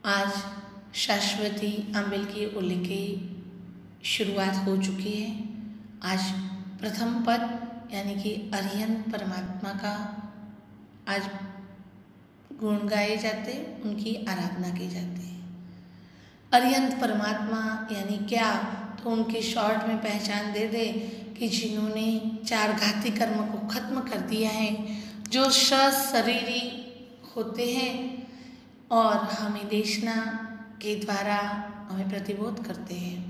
आज शाश्वती आंबिल की ओली की शुरुआत हो चुकी है। आज प्रथम पद यानी कि अरिहंत परमात्मा का आज गुण गाए जाते, उनकी आराधना की जाती है। अरिहंत परमात्मा यानी क्या, तो उनकी शॉर्ट में पहचान दे दे कि जिन्होंने चार घाती कर्म को खत्म कर दिया है, जो शरीरी होते हैं और हमें देशना के द्वारा हमें प्रतिबोध करते हैं।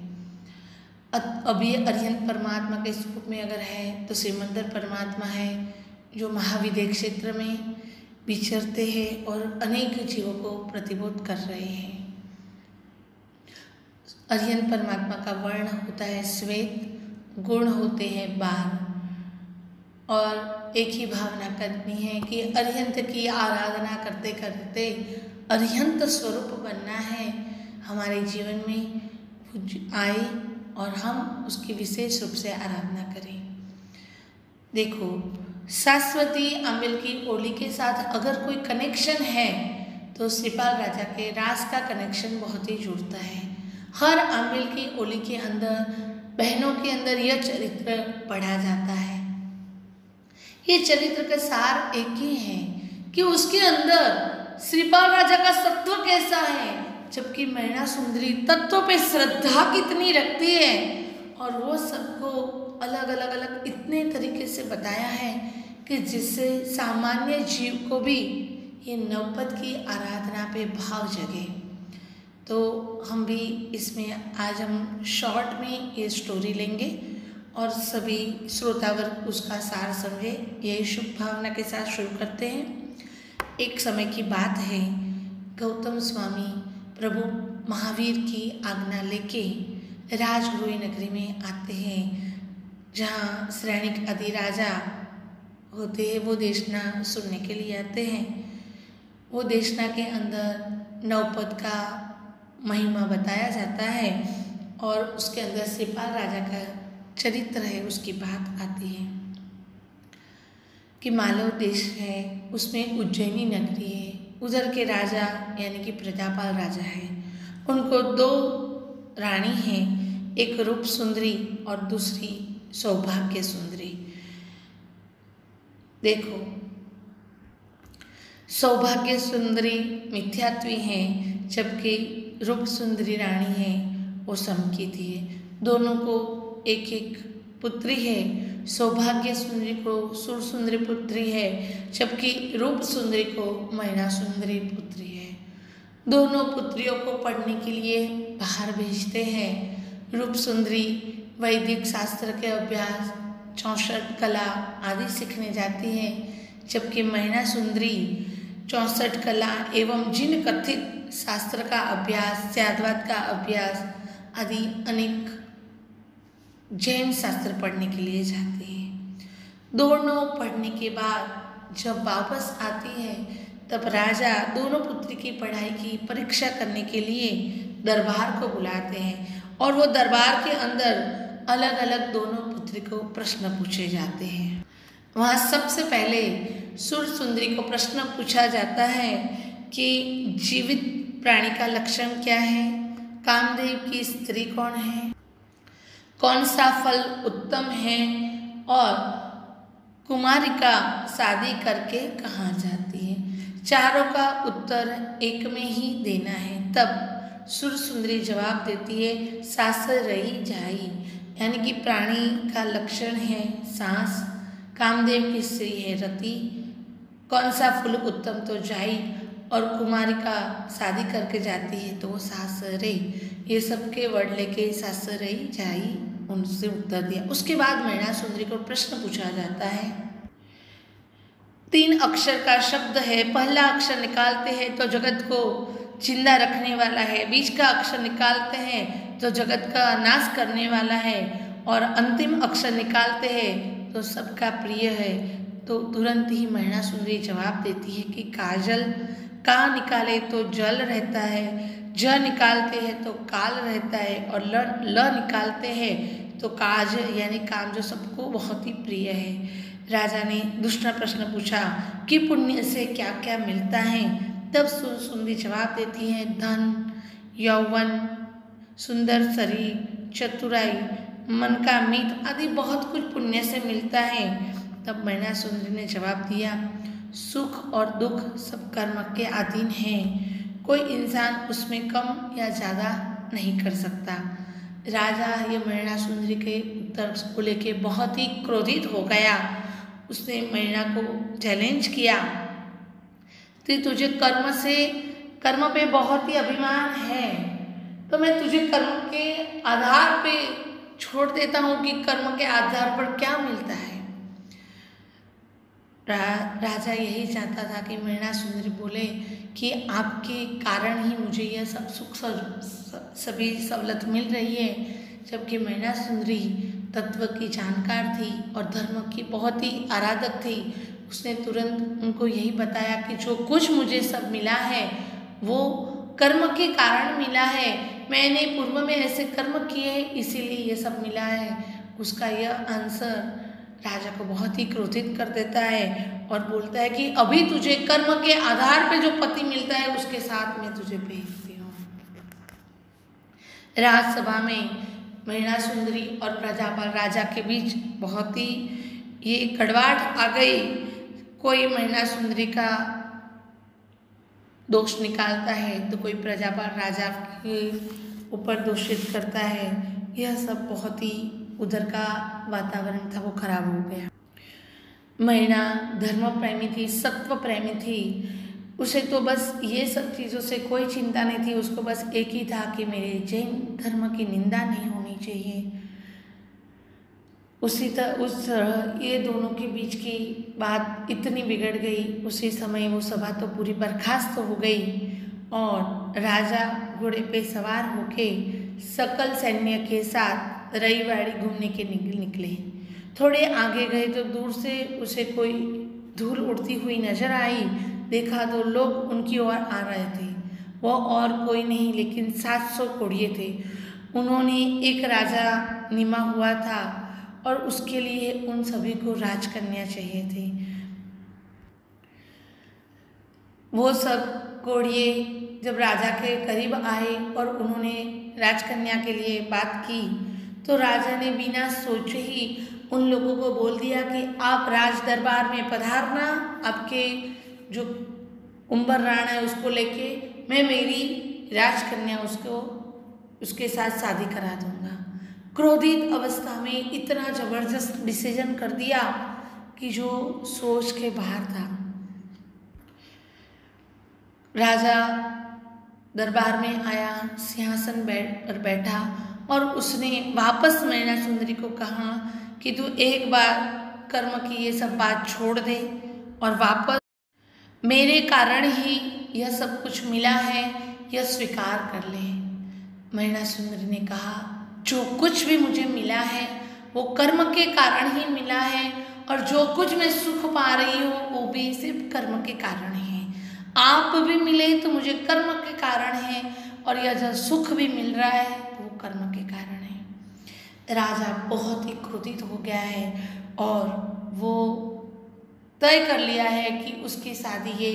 अब ये अरिहंत परमात्मा के स्वरूप में अगर है तो श्रीमंदर परमात्मा है, जो महाविद्य क्षेत्र में विचरते हैं और अनेक जीवों को प्रतिबोध कर रहे हैं। अरिहंत परमात्मा का वर्ण होता है श्वेत, गुण होते हैं 12 और एक ही भावना करनी है कि अरिहंत की आराधना करते करते अरिहंत स्वरूप बनना है, हमारे जीवन में आए और हम उसकी विशेष रूप से आराधना करें। देखो, शाश्वती आंबिल की ओली के साथ अगर कोई कनेक्शन है तो श्रीपाल राजा के रास का कनेक्शन बहुत ही जुड़ता है। हर आंबिल की ओली के अंदर बहनों के अंदर यह चरित्र पढ़ा जाता है। ये चरित्र का सार एक ही है कि उसके अंदर श्रीपाल राजा का सत्व कैसा है, जबकि मैना सुंदरी तत्व पे श्रद्धा कितनी रखती है और वो सबको अलग अलग इतने तरीके से बताया है कि जिससे सामान्य जीव को भी ये नवपद की आराधना पे भाव जगे। तो हम भी इसमें आज हम शॉर्ट में ये स्टोरी लेंगे और सभी श्रोतावर्ग उसका सार समझे, यही शुभ भावना के साथ शुरू करते हैं। एक समय की बात है, गौतम स्वामी प्रभु महावीर की आज्ञा लेके राजगृह नगरी में आते हैं, जहाँ श्रेणिक आदि राजा होते हैं, वो देशना सुनने के लिए आते हैं। वो देशना के अंदर नवपद का महिमा बताया जाता है और उसके अंदर श्रीपाल राजा का चरित्र है, उसकी बात आती है कि मालव देश है, उसमें उज्जैनी नगरी है। उधर के राजा यानी कि प्रजापाल राजा है, उनको 2 रानी हैं, एक रूप सुंदरी और दूसरी सौभाग्य सुंदरी। देखो, सौभाग्य सुंदरी मिथ्यात्वी है, जबकि रूप सुंदरी रानी है वो समकीती है। दोनों को एक एक पुत्री है। सौभाग्य सुंदरी को सुर सुंदरी पुत्री है, जबकि रूप सुंदरी को मैना सुंदरी पुत्री है। दोनों पुत्रियों को पढ़ने के लिए बाहर भेजते हैं। रूप सुंदरी वैदिक शास्त्र के अभ्यास, 64 कला आदि सीखने जाती है, जबकि मैना सुंदरी 64 कला एवं जिन कथित शास्त्र का अभ्यास, त्यागवाद का अभ्यास आदि अनेक जैन शास्त्र पढ़ने के लिए जाती है। दोनों पढ़ने के बाद जब वापस आती है, तब राजा दोनों पुत्री की पढ़ाई की परीक्षा करने के लिए दरबार को बुलाते हैं और वो दरबार के अंदर अलग अलग दोनों पुत्री को प्रश्न पूछे जाते हैं। वहाँ सबसे पहले सुर सुंदरी को प्रश्न पूछा जाता है कि जीवित प्राणी का लक्षण क्या है, कामदेव की स्त्री कौन है, कौन सा फल उत्तम है और कुमारिका शादी करके कहाँ जाती है। चारों का उत्तर एक में ही देना है। तब सुर सुंदरी जवाब देती है, सासर रही जाई, यानी कि प्राणी का लक्षण है सांस, कामदेव की स्त्री है रति, कौन सा फूल उत्तम तो जाई और कुमारिका शादी करके जाती है तो वो सासरे। ये सबके वर्ड लेके सासरे जाई उनसे उत्तर दिया। उसके बाद मैना सुंदरी को प्रश्न पूछा जाता है। 3 अक्षर का शब्द है। पहला अक्षर निकालते हैं तो जगत को जिंदा रखने वाला है, बीच का अक्षर निकालते हैं तो जगत का नाश करने वाला है और अंतिम अक्षर निकालते हैं तो सबका प्रिय है। तो तुरंत ही मैना सुंदरी जवाब देती है कि काजल, का निकाले तो जल रहता है, ज निकालते हैं तो काल रहता है और ल निकालते हैं तो काज यानी काम, जो सबको बहुत ही प्रिय है। राजा ने दूसरा प्रश्न पूछा कि पुण्य से क्या क्या मिलता है। तब सुंदरी जवाब देती है, धन, यौवन, सुंदर शरीर, चतुराई, मन का मीत आदि बहुत कुछ पुण्य से मिलता है। तब मैना सुंदरी ने जवाब दिया, सुख और दुख सब कर्म के अधीन हैं, कोई इंसान उसमें कम या ज़्यादा नहीं कर सकता। राजा ये मैना सुंदरी के उत्तर को लेके बहुत ही क्रोधित हो गया। उसने मैना को चैलेंज किया कि तुझे कर्म पे बहुत ही अभिमान है, तो मैं तुझे कर्म के आधार पे छोड़ देता हूँ कि कर्म के आधार पर क्या मिलता है। राजा यही चाहता था कि मैना सुंदरी बोले कि आपके कारण ही मुझे यह सब सुख सभी सहूलत मिल रही है, जबकि मैना सुंदरी तत्व की जानकार थी और धर्म की बहुत ही आराधक थी। उसने तुरंत उनको यही बताया कि जो कुछ मुझे सब मिला है वो कर्म के कारण मिला है, मैंने पूर्व में ऐसे कर्म किए हैं इसीलिए ये सब मिला है। उसका यह आंसर राजा को बहुत ही क्रोधित कर देता है और बोलता है कि अभी तुझे कर्म के आधार पे जो पति मिलता है उसके साथ मैं तुझे भेजती हूँ। राजसभा में मैना सुंदरी और प्रजापाल राजा के बीच बहुत ही ये कड़वाहट आ गई। कोई मैना सुंदरी का दोष निकालता है तो कोई प्रजापाल राजा के ऊपर दोषित करता है। यह सब बहुत ही उधर का वातावरण था वो खराब हो गया। मैना धर्म प्रेमी थी, सत्व प्रेमी थी, उसे तो बस ये सब चीज़ों से कोई चिंता नहीं थी। उसको बस एक ही था कि मेरे जैन धर्म की निंदा नहीं होनी चाहिए। उस तरह ये दोनों के बीच की बात इतनी बिगड़ गई। उसी समय वो सभा तो पूरी बर्खास्त हो गई और राजा घोड़े पे सवार होके सकल सैन्य के साथ रईवाड़ी घूमने के निकले। थोड़े आगे गए तो दूर से उसे कोई धूल उड़ती हुई नजर आई। देखा तो लोग उनकी ओर आ रहे थे। वो और कोई नहीं लेकिन 700 कोड़िए थे। उन्होंने एक राजा निमा हुआ था और उसके लिए उन सभी को राजकन्या चाहिए थी। वो सब कोड़िए जब राजा के करीब आए और उन्होंने राजकन्या के लिए बात की तो राजा ने बिना सोचे ही उन लोगों को बोल दिया कि आप राज दरबार में पधारना, आपके जो उम्बर राणा है उसको लेके मैं मेरी राजकन्या उसके साथ शादी करा दूंगा। क्रोधित अवस्था में इतना जबरदस्त डिसीजन कर दिया कि जो सोच के बाहर था। राजा दरबार में आया, सिंहासन पर बैठा और उसने वापस मैना सुंदरी को कहा कि तू एक बार कर्म की ये सब बात छोड़ दे और वापस मेरे कारण ही यह सब कुछ मिला है यह स्वीकार कर ले। मैना सुंदरी ने कहा, जो कुछ भी मुझे मिला है वो कर्म के कारण ही मिला है और जो कुछ मैं सुख पा रही हूँ वो भी सिर्फ कर्म के कारण है। आप भी मिले तो मुझे कर्म के कारण है और यह जो सुख भी मिल रहा है वो कर्म के कारण है। राजा बहुत ही क्रोधित हो गया है और वो तय कर लिया है कि उसकी शादी ये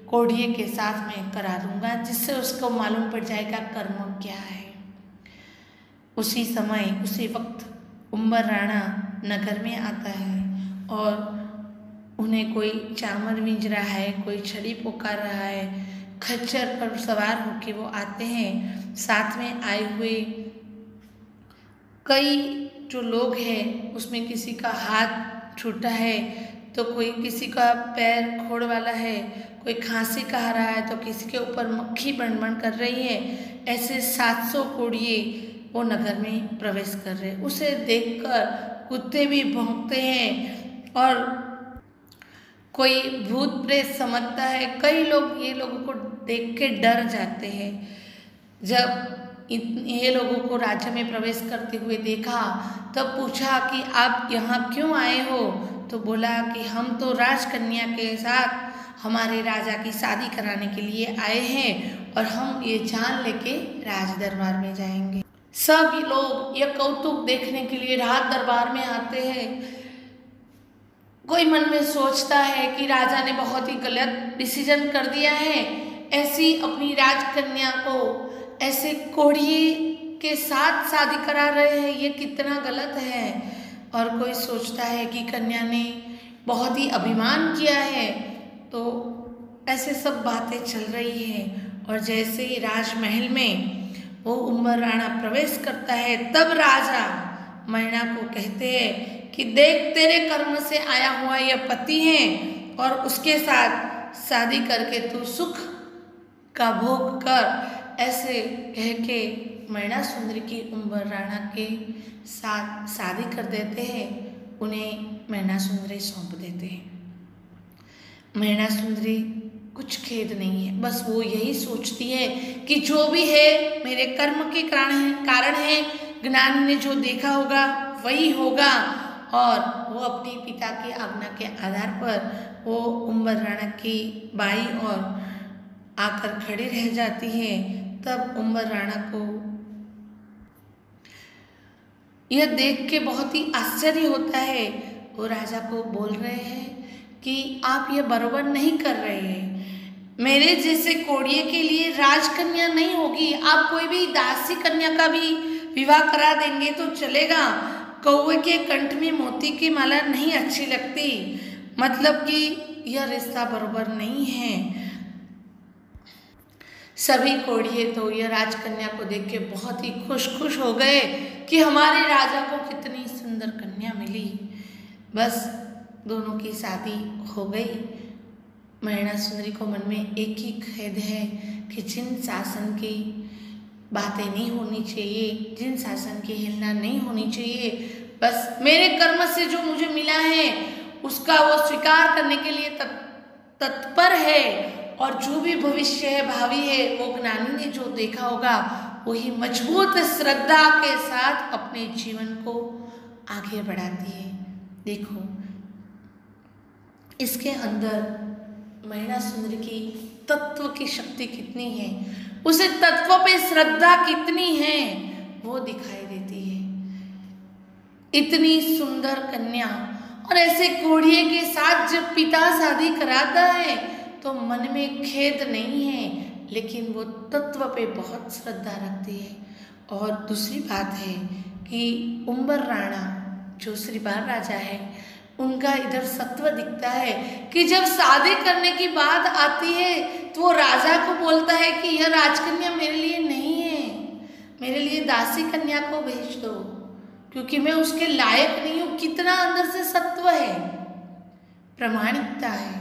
कोढ़िए के साथ मैं करा दूंगा, जिससे उसको मालूम पड़ जाएगा कर्म क्या है। उसी समय उसी वक्त उम्बर राणा नगर में आता है और उन्हें कोई चामर बींज रहा है, कोई छड़ी पुकार रहा है। खच्चर पर सवार होके वो आते हैं। साथ में आए हुए कई जो लोग हैं उसमें किसी का हाथ छूटा है तो कोई किसी का पैर खोड़ वाला है, कोई खांसी कह रहा है तो किसी के ऊपर मक्खी बन कर रही है। ऐसे 700 कोड़िए वो नगर में प्रवेश कर रहे। उसे देखकर कुत्ते भी भौंकते हैं और कोई भूत प्रेत समझता है। कई लोग ये लोगों को देख के डर जाते हैं। जब ये लोगों को राज्य में प्रवेश करते हुए देखा तब पूछा कि आप यहाँ क्यों आए हो, तो बोला कि हम तो राजकन्या के साथ हमारे राजा की शादी कराने के लिए आए हैं और हम ये जान लेके राज दरबार में जाएंगे। सभी लोग यह कौतुक देखने के लिए राज दरबार में आते हैं। कोई मन में सोचता है कि राजा ने बहुत ही गलत डिसीजन कर दिया है, ऐसी अपनी राजकन्या को ऐसे कोढ़िए के साथ शादी करा रहे हैं, ये कितना गलत है। और कोई सोचता है कि कन्या ने बहुत ही अभिमान किया है, तो ऐसे सब बातें चल रही हैं। और जैसे ही राजमहल में वो उम्बर राणा प्रवेश करता है, तब राजा मैना को कहते हैं कि देख, तेरे कर्म से आया हुआ यह पति है और उसके साथ शादी करके तू सुख का भोग कर। ऐसे कह के मैना सुंदरी की उम्बर राणा के साथ शादी कर देते हैं, उन्हें मैना सुंदरी सौंप देते हैं। मैना सुंदरी कुछ खेद नहीं है, बस वो यही सोचती है कि जो भी है मेरे कर्म के कारण है, ज्ञानी ने जो देखा होगा वही होगा। और वो अपने पिता की आज्ञा के आधार पर वो उम्बर राणा की बाई और आकर खड़े रह जाती है। तब उम्बर राणा को यह देख के बहुत ही आश्चर्य होता है। वो राजा को बोल रहे हैं कि आप ये बराबर नहीं कर रहे हैं, मेरे जैसे कोढ़िए के लिए राजकन्या नहीं होगी, आप कोई भी दासी कन्या का भी विवाह करा देंगे तो चलेगा। कौवे के कंठ में मोती की माला नहीं अच्छी लगती, मतलब कि यह रिश्ता बराबर नहीं है। सभी कोढ़िए तो यह राजकन्या को देख के बहुत ही खुश हो गए कि हमारे राजा को कितनी सुंदर कन्या मिली। बस दोनों की शादी हो गई। मैना सुंदरी को मन में एक ही खेद है कि जिन शासन की बातें नहीं होनी चाहिए, जिन शासन की हिलना नहीं होनी चाहिए, बस मेरे कर्म से जो मुझे मिला है उसका वो स्वीकार करने के लिए तत्पर है। और जो भी भविष्य है, भावी है, वो ज्ञानी ने जो देखा होगा वही मजबूत श्रद्धा के साथ अपने जीवन को आगे बढ़ाती है। देखो इसके अंदर मैना सुंदरी की तत्व की शक्ति कितनी है, उसे तत्व पे श्रद्धा कितनी है वो दिखाई देती है। इतनी सुंदर कन्या और ऐसे कोढ़िए के साथ जब पिता शादी कराता है तो मन में खेद नहीं है, लेकिन वो तत्व पे बहुत श्रद्धा रखती है। और दूसरी बात है कि उम्बर राणा जो श्रीपाल राजा है, उनका इधर सत्व दिखता है कि जब शादी करने की बात आती है तो वो राजा को बोलता है कि यह राजकन्या मेरे लिए नहीं है, मेरे लिए दासी कन्या को भेज दो, क्योंकि मैं उसके लायक नहीं हूँ। कितना अंदर से सत्व है, प्रामाणिकता है।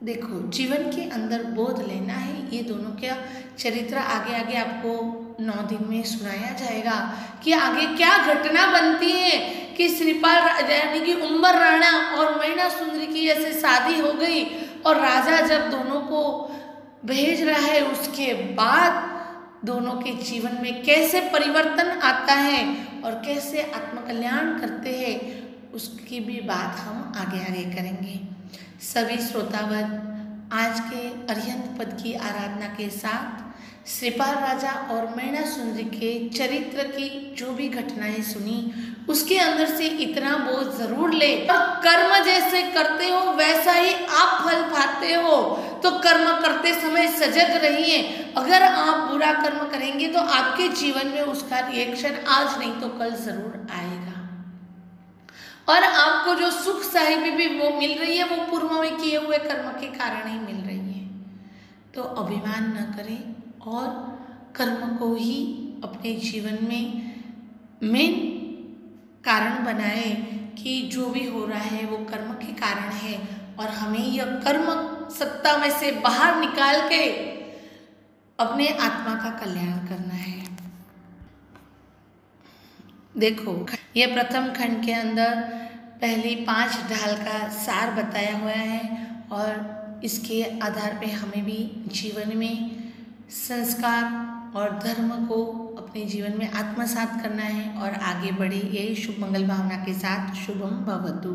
देखो जीवन के अंदर बोध लेना है। ये दोनों का चरित्र आगे आगे आपको 9 दिन में सुनाया जाएगा कि आगे क्या घटना बनती है कि श्रीपाल यानी कि उम्बर राणा और मैना सुंदरी की ऐसे शादी हो गई और राजा जब दोनों को भेज रहा है, उसके बाद दोनों के जीवन में कैसे परिवर्तन आता है और कैसे आत्मकल्याण करते हैं, उसकी भी बात हम आगे आगे करेंगे। सभी श्रोतागण आज के अरिहंत पद की आराधना के साथ श्रीपाल राजा और मैना सुंदरी के चरित्र की जो भी घटनाएं सुनी, उसके अंदर से इतना बोध जरूर ले। और कर्म जैसे करते हो वैसा ही आप फल पाते हो, तो कर्म करते समय सजग रहिए। अगर आप बुरा कर्म करेंगे तो आपके जीवन में उसका रिएक्शन आज नहीं तो कल जरूर आएगा। और आपको जो सुख साहिबी भी वो मिल रही है, वो पूर्व में किए हुए कर्म के कारण ही मिल रही है। तो अभिमान न करें और कर्म को ही अपने जीवन में मेन कारण बनाए कि जो भी हो रहा है वो कर्म के कारण है, और हमें यह कर्म सत्ता में से बाहर निकाल के अपने आत्मा का कल्याण करना है। देखो ये प्रथम खंड के अंदर पहली 5 ढाल का सार बताया हुआ है, और इसके आधार पे हमें भी जीवन में संस्कार और धर्म को अपने जीवन में आत्मसात करना है और आगे बढ़े। यही शुभ मंगल भावना के साथ शुभम भवतु।